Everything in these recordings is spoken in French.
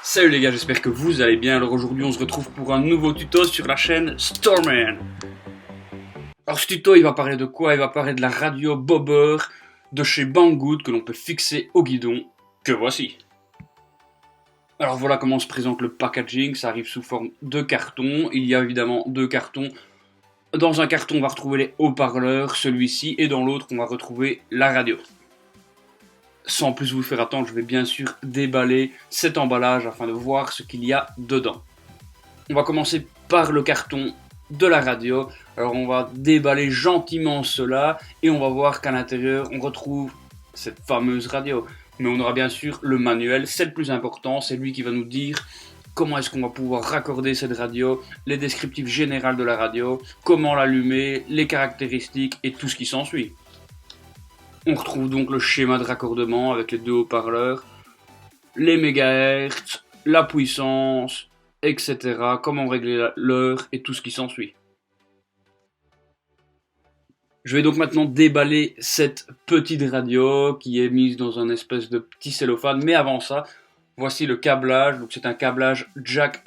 Salut les gars, j'espère que vous allez bien. Alors aujourd'hui on se retrouve pour un nouveau tuto sur la chaîne Storman. Alors ce tuto il va parler de quoi? Il va parler de la radio bobber de chez Banggood que l'on peut fixer au guidon, que voici. Alors voilà comment se présente le packaging, ça arrive sous forme de carton. Il y a évidemment deux cartons. Dans un carton on va retrouver les haut-parleurs, celui-ci, et dans l'autre on va retrouver la radio. Sans plus vous faire attendre, je vais bien sûr déballer cet emballage afin de voir ce qu'il y a dedans. On va commencer par le carton de la radio. Alors on va déballer gentiment cela et on va voir qu'à l'intérieur on retrouve cette fameuse radio. Mais on aura bien sûr le manuel, c'est le plus important, c'est lui qui va nous dire comment est-ce qu'on va pouvoir raccorder cette radio, les descriptifs généraux de la radio, comment l'allumer, les caractéristiques et tout ce qui s'ensuit. On retrouve donc le schéma de raccordement avec les deux haut-parleurs, les mégahertz, la puissance, etc. Comment régler l'heure et tout ce qui s'ensuit. Je vais donc maintenant déballer cette petite radio qui est mise dans un espèce de petit cellophane. Mais avant ça, voici le câblage. Donc c'est un câblage jack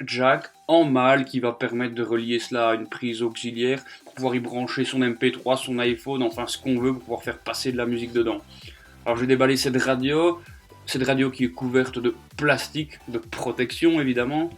en mâle qui va permettre de relier cela à une prise auxiliaire pour pouvoir y brancher son MP3, son iPhone, enfin ce qu'on veut pour pouvoir faire passer de la musique dedans. Alors je vais déballer cette radio qui est couverte de plastique, de protection évidemment.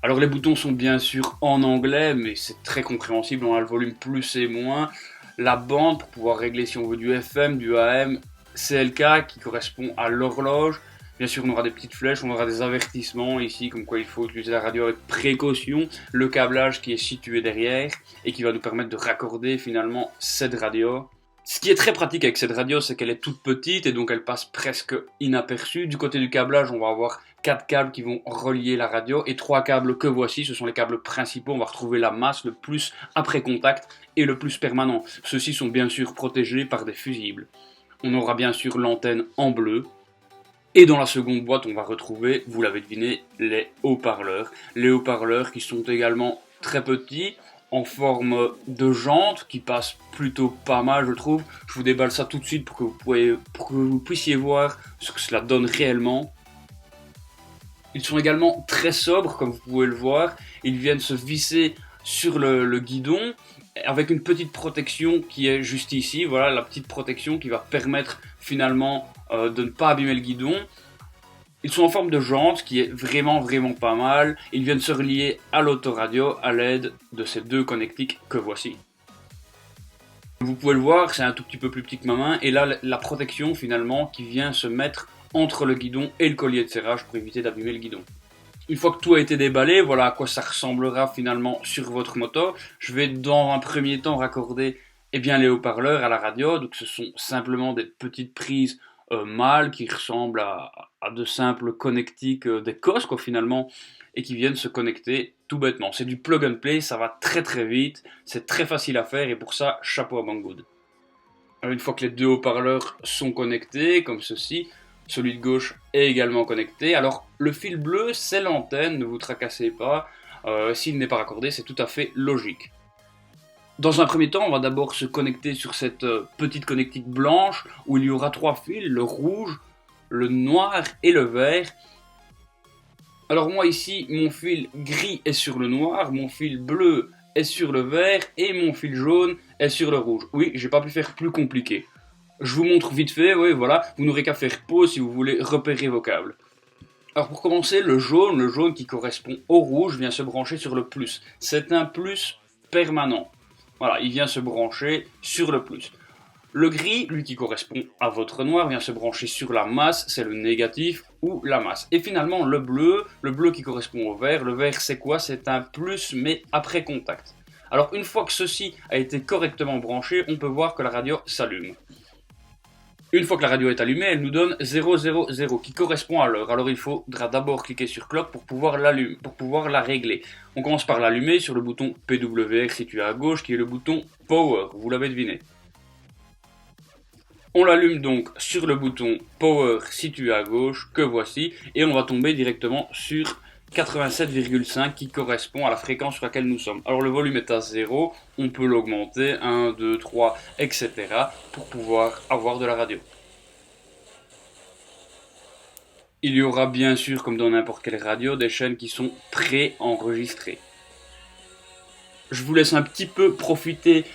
Alors les boutons sont bien sûr en anglais, mais c'est très compréhensible, on a le volume plus et moins. La bande pour pouvoir régler si on veut du FM, du AM, CLK qui correspond à l'horloge. Bien sûr on aura des petites flèches, on aura des avertissements ici comme quoi il faut utiliser la radio avec précaution. Le câblage qui est situé derrière et qui va nous permettre de raccorder finalement cette radio. Ce qui est très pratique avec cette radio, c'est qu'elle est toute petite et donc elle passe presque inaperçue. Du côté du câblage, on va avoir 4 câbles qui vont relier la radio et 3 câbles que voici, ce sont les câbles principaux. On va retrouver la masse, le plus après contact et le plus permanent. Ceux-ci sont bien sûr protégés par des fusibles. On aura bien sûr l'antenne en bleu. Et dans la seconde boîte, on va retrouver, vous l'avez deviné, les haut-parleurs. Les haut-parleurs qui sont également très petits, en forme de jante, qui passe plutôt pas mal je trouve. Je vous déballe ça tout de suite pour que vous puissiez voir ce que cela donne réellement. Ils sont également très sobres comme vous pouvez le voir. Ils viennent se visser sur le guidon avec une petite protection qui est juste ici. Voilà la petite protection qui va permettre finalement de ne pas abîmer le guidon. Ils sont en forme de jante, qui est vraiment pas mal. Ils viennent se relier à l'autoradio à l'aide de ces deux connectiques que voici. Vous pouvez le voir, c'est un tout petit peu plus petit que ma main. Et là, la protection finalement qui vient se mettre entre le guidon et le collier de serrage pour éviter d'abîmer le guidon. Une fois que tout a été déballé, voilà à quoi ça ressemblera finalement sur votre moto. Je vais dans un premier temps raccorder les haut-parleurs à la radio. Donc ce sont simplement des petites prises mâles qui ressemblent à de simples connectiques d'Ecos finalement et qui viennent se connecter tout bêtement. C'est du plug and play, ça va très vite, c'est très facile à faire et pour ça chapeau à Banggood. Alors une fois que les deux haut-parleurs sont connectés comme ceci, celui de gauche est également connecté. Alors le fil bleu c'est l'antenne, ne vous tracassez pas, s'il n'est pas raccordé c'est tout à fait logique. Dans un premier temps, on va d'abord se connecter sur cette petite connectique blanche où il y aura 3 fils, le rouge, le noir et le vert. Alors moi ici, mon fil gris est sur le noir, mon fil bleu est sur le vert et mon fil jaune est sur le rouge. Oui, j'ai pas pu faire plus compliqué. Je vous montre vite fait, oui voilà, vous n'aurez qu'à faire pause si vous voulez repérer vos câbles. Alors pour commencer, le jaune qui correspond au rouge vient se brancher sur le plus. C'est un plus permanent. Voilà, il vient se brancher sur le plus. Le gris, lui qui correspond à votre noir, vient se brancher sur la masse, c'est le négatif ou la masse. Et finalement le bleu qui correspond au vert, le vert c'est quoi? C'est un plus mais après contact. Alors une fois que ceci a été correctement branché, on peut voir que la radio s'allume. Une fois que la radio est allumée, elle nous donne 000 qui correspond à l'heure. Alors il faudra d'abord cliquer sur clock pour pouvoir la régler. On commence par l'allumer sur le bouton PWR situé à gauche qui est le bouton Power, vous l'avez deviné. On l'allume donc sur le bouton Power situé à gauche que voici et on va tomber directement sur 87,5 qui correspond à la fréquence sur laquelle nous sommes. Alors le volume est à 0, on peut l'augmenter, 1, 2, 3, etc. pour pouvoir avoir de la radio. Il y aura bien sûr, comme dans n'importe quelle radio, des chaînes qui sont pré-enregistrées. Je vous laisse un petit peu profiter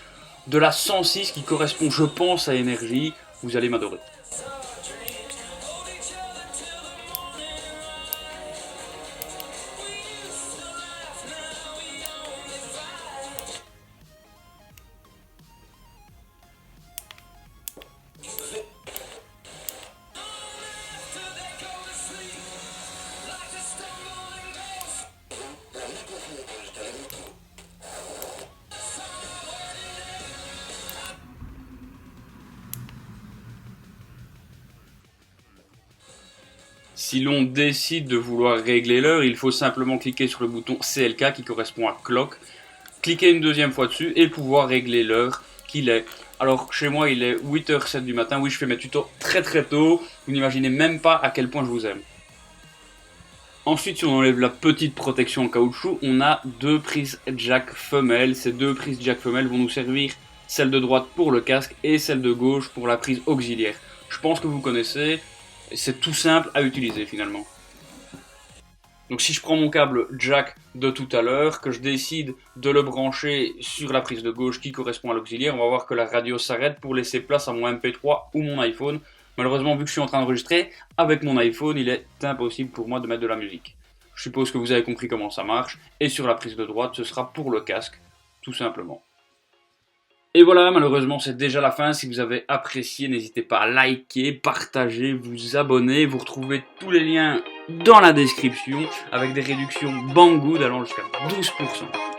de la 106 qui correspond, je pense, à Énergie. Vous allez m'adorer. Si l'on décide de vouloir régler l'heure, il faut simplement cliquer sur le bouton CLK qui correspond à Clock, cliquer une deuxième fois dessus et pouvoir régler l'heure qu'il est. Alors chez moi il est 8h07 du matin, oui je fais mes tutos très très tôt, vous n'imaginez même pas à quel point je vous aime. Ensuite si on enlève la petite protection en caoutchouc, on a deux prises jack femelles. Ces deux prises jack femelles vont nous servir, celle de droite pour le casque et celle de gauche pour la prise auxiliaire. Je pense que vous connaissez, c'est tout simple à utiliser finalement. Donc si je prends mon câble jack de tout à l'heure, que je décide de le brancher sur la prise de gauche qui correspond à l'auxiliaire, on va voir que la radio s'arrête pour laisser place à mon MP3 ou mon iPhone. Malheureusement, vu que je suis en train d'enregistrer avec mon iPhone, il est impossible pour moi de mettre de la musique. Je suppose que vous avez compris comment ça marche. Et sur la prise de droite, ce sera pour le casque, tout simplement. Et voilà, malheureusement, c'est déjà la fin. Si vous avez apprécié, n'hésitez pas à liker, partager, vous abonner. Vous retrouvez tous les liens dans la description avec des réductions Banggood allant jusqu'à 12%.